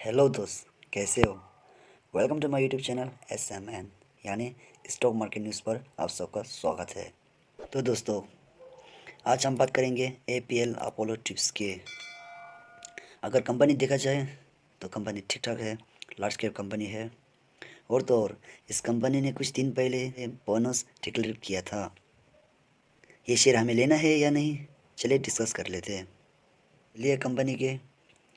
Hello दोस्त, कैसे हो। Welcome to my YouTube channel SMN यानी स्टॉक मार्केट न्यूज़ पर आप सबका स्वागत है। तो दोस्तों, आज हम बात करेंगे APL अपोलो टिप्स के। अगर कंपनी देखा जाए तो कंपनी ठीक ठाक है, लार्ज कैप कंपनी है। और तो और इस कंपनी ने कुछ दिन पहले बोनस डिक्लेयर किया था। ये शेयर हमें लेना है या नहीं, चलिए डिस्कस कर लेते हैं। चलिए कंपनी के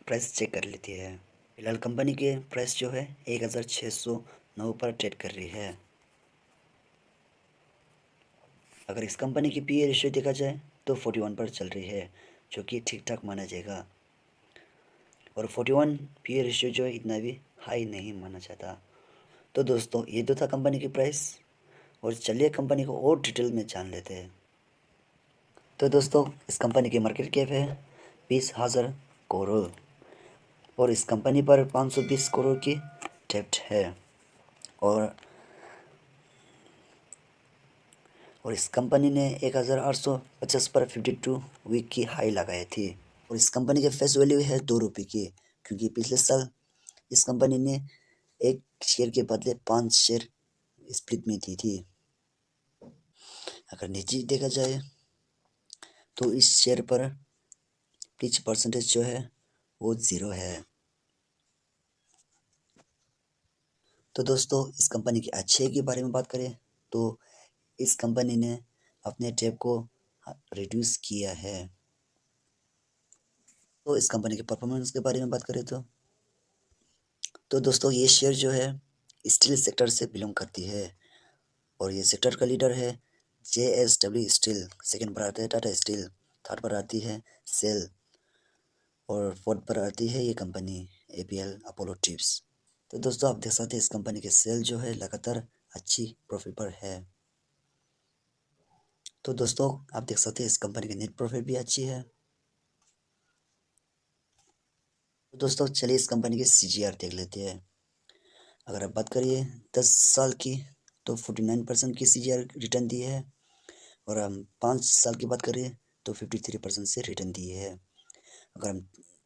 प्राइस चेक कर लेते हैं। फिलहाल कंपनी के प्राइस जो है 1609 पर ट्रेड कर रही है। अगर इस कंपनी की पीए रेशियो देखा जाए तो 41 पर चल रही है, जो कि ठीक ठाक माना जाएगा। और 41 पीए रेशियो जो है इतना भी हाई नहीं माना जाता। तो दोस्तों, ये तो था कंपनी की प्राइस। और चलिए कंपनी को और डिटेल में जान लेते हैं। तो दोस्तों, इस कंपनी की मार्केट कैप है 20,000 करोड़। और इस कंपनी पर 520 करोड़ की डेब्ट है। और इस कंपनी ने 1850 पर 52 वीक की हाई लगाई थी। और इस कंपनी के फेस वैल्यू है 2 रुपये की, क्योंकि पिछले साल इस कंपनी ने एक शेयर के बदले 5 शेयर स्प्लिट में दी थी। अगर नीचे देखा जाए तो इस शेयर पर पिच परसेंटेज जो है वो 0 है। तो दोस्तों, इस कंपनी के अच्छे के बारे में बात करें तो इस कंपनी ने अपने डेब्ट को रिड्यूस किया है। तो इस कंपनी के परफॉर्मेंस के बारे में बात करें तो दोस्तों, ये शेयर जो है स्टील सेक्टर से बिलोंग करती है। और ये सेक्टर का लीडर है JSW स्टील। सेकंड पर आता है टाटा स्टील। थर्ड पर आती है सेल। और फोर्थ पर आती है ये कंपनी APL अपोलो टिप्स। तो दोस्तों, आप देख सकते हैं इस कंपनी के सेल जो है लगातार अच्छी प्रॉफिट पर है। तो दोस्तों, आप देख सकते हैं इस कंपनी की नेट प्रॉफिट भी अच्छी है। तो दोस्तों, चलिए इस कंपनी के CGR देख लेते हैं। अगर आप बात करिए 10 साल की तो 49% की CGR रिटर्न दी है। और हम 5 साल की बात करें तो 53% से रिटर्न दी है। अगर हम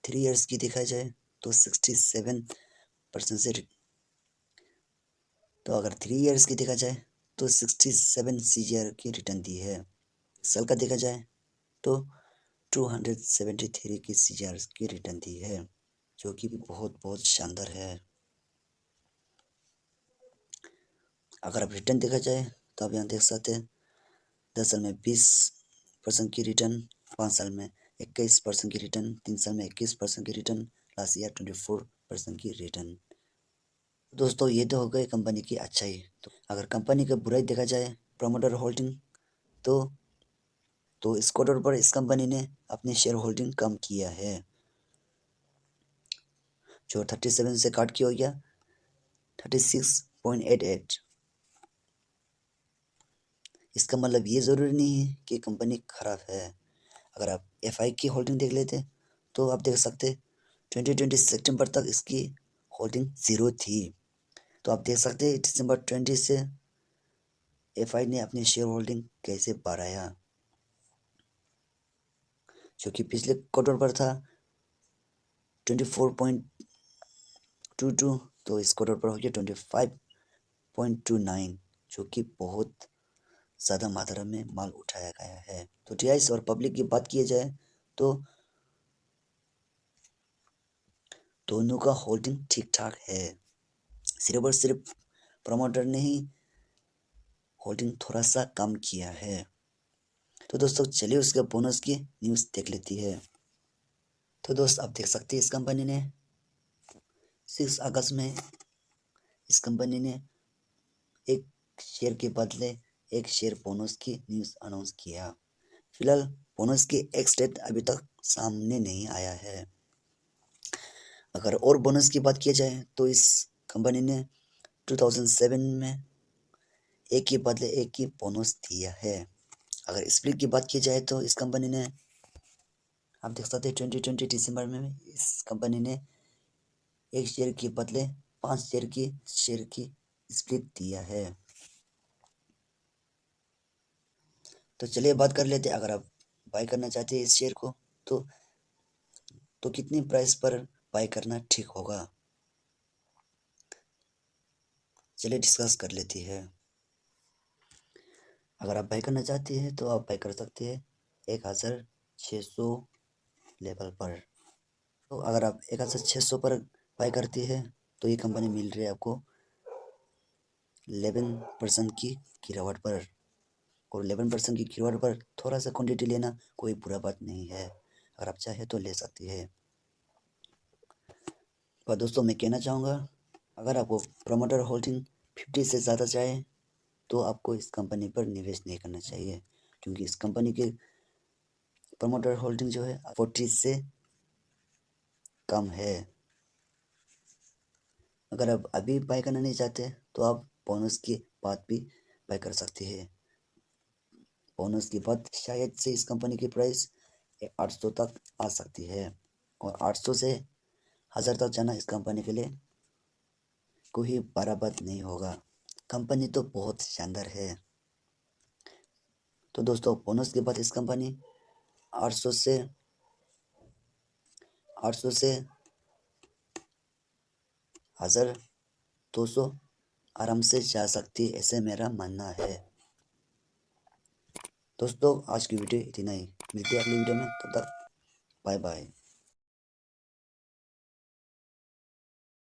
3 इयर्स की देखा जाए तो 67% से तो अगर 3 इयर्स की देखा जाए तो 67 CGR की रिटर्न दी है। साल का देखा जाए तो 273 की CGR की रिटर्न दी है, जो कि भी बहुत बहुत शानदार है। अगर आप रिटर्न देखा जाए तो आप यहाँ देख सकते हैं 10 साल में 20% की रिटर्न, 5 साल में 21% की रिटर्न, 3 साल में 21% की रिटर्न, लास्ट ईयर 24% की रिटर्न। दोस्तों, ये तो हो गए कंपनी की अच्छाई। तो अगर कंपनी का बुराई देखा जाए प्रमोटर होल्डिंग तो इस क्वार्टर पर इस कंपनी ने अपनी शेयर होल्डिंग कम किया है, जो 37 से काट के हो गया 36.88। इसका मतलब ये ज़रूरी नहीं है कि कंपनी खराब है। अगर आप FI की होल्डिंग देख लेते तो आप देख सकते 2020 सितंबर तक इसकी होल्डिंग 0 थी। तो आप देख सकते दिसंबर 20 से FI ने अपनी शेयर होल्डिंग कैसे बढ़ाया, जो कि पिछले क्वार्टर पर था 24.22। तो इस क्वार्टर पर हो गया 25.29, जो कि बहुत ज़्यादा मात्रा में माल उठाया गया है। तो DIS और पब्लिक की बात की जाए तो दोनों का होल्डिंग ठीक ठाक है। सिर्फ और सिर्फ प्रमोटर ने ही होल्डिंग थोड़ा सा कम किया है। तो दोस्तों, चलिए उसके बोनस की न्यूज़ देख लेती है। तो दोस्त, आप देख सकते हैं इस कंपनी ने 6 अगस्त में इस कंपनी ने एक शेयर के बदले एक शेयर बोनस की न्यूज़ अनाउंस किया। फिलहाल बोनस की एक्स डेट अभी तक सामने नहीं आया है। अगर और बोनस की बात की जाए तो इस कंपनी ने 2007 में एक के बदले एक की बोनस दिया है। अगर स्प्लिट की बात की जाए तो इस कंपनी ने आप देख सकते हैं 2020 दिसंबर में इस कंपनी ने एक शेयर के बदले 5 शेयर की स्प्लिट दिया है। तो चलिए बात कर लेते हैं, अगर आप बाय करना चाहते हैं इस शेयर को तो कितनी प्राइस पर बाय करना ठीक होगा। चलिए डिस्कस कर लेती है। अगर आप बाई करना चाहती है तो आप बाई कर सकते हैं 1600 लेवल पर। तो अगर आप 1600 पर बाई करती है तो ये कंपनी मिल रही है आपको 11% की गिरावट पर। और 11% की गिरावट पर थोड़ा सा क्वांटिटी लेना कोई बुरा बात नहीं है, अगर आप चाहे तो ले सकती है। पर दोस्तों मैं कहना चाहूँगा, अगर आपको प्रमोटर होल्डिंग 50 से ज़्यादा चाहे तो आपको इस कंपनी पर निवेश नहीं करना चाहिए, क्योंकि इस कंपनी के प्रमोटर होल्डिंग जो है 40 से कम है। अगर आप अभी बाय करना नहीं चाहते तो आप बोनस के बाद भी बाय कर सकते हैं। बोनस के बाद शायद से इस कंपनी की प्राइस 800 तक आ सकती है, और 800 से 1000 तक जाना इस कंपनी के लिए कोई बड़ा बात नहीं होगा। कंपनी तो बहुत शानदार है। तो दोस्तों बोनस के बाद इस कंपनी 800 से 1200 आराम से जा सकती है, ऐसे मेरा मानना है। दोस्तों आज की वीडियो इतना ही, मिलते हैं अगली वीडियो में, तब तक बाय बाय।